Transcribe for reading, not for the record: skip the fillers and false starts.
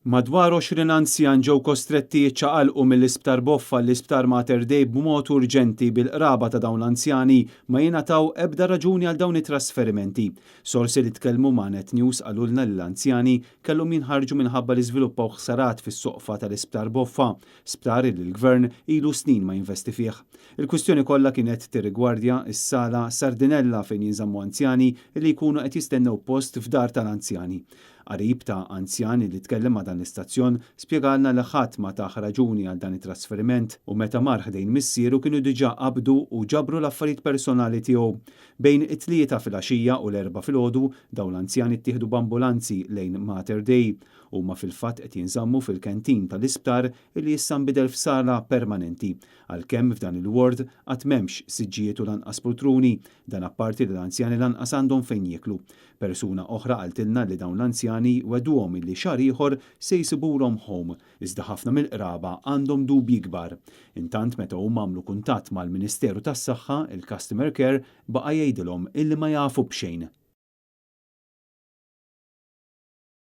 Madwar 20 anzjan ġew kostretti jiċċaqalqu mill-Isptar Boffa l-Isptar Mater Dei b'mod urġenti bil-qraba ta' dawn l-anzjani ma jingħataw ebda raġuni għal dawn it-trasferimenti. Sorsi li tkellmu ma' Net News qalulna li l-anzjani kellhom jinħarġu minħabba li żviluppaw ħsarat fis-soqfa tal-Isptar Boffa, sptar li l-Gvern ilu snin ma jinvesti fih. Il-kwistjoni kollha kienet tirrigwardja s-sala Sardinella fejn jinżammu anzjani li jkunu qed jistennew post f'dar tal-anzjani. Qarib ta' anzjani li tkellem ma' dan l-istazzjon spjegalna li ħadd ma taħ raġuni għal dan it-trasferiment u meta mar ħdejn missieru kienu diġà qabdu u ġabru l-affarijiet personali tiegħu. Bejn it-tlieta fil-għaxija u l-4 filgħodu dawn l-anzjani ttieħdu b'ambulanzi lejn Mater Dei huma fil-fatt qed jinżammu fil-kantin tal-isptar li issa nbidel f'sala permanenti. Għalkemm f'dan il-ward qatt m'hemmx siġġijiet u lanqas poltruni, dan apparti li l-anzjani lanqas għandhom fejn jieklu. Persuna oħra qaltilna li dawn l-anzjani wedduhom illi xahar ieħor se jsibulhom home, iżda ħafna mill-qraba għandhom dubji kbar. Intant meta huma għamlu kuntatt mal-Ministeru tas-Saħħa, il-Customer Care baqa' jgħidilhom illi ma jafu b'xejn.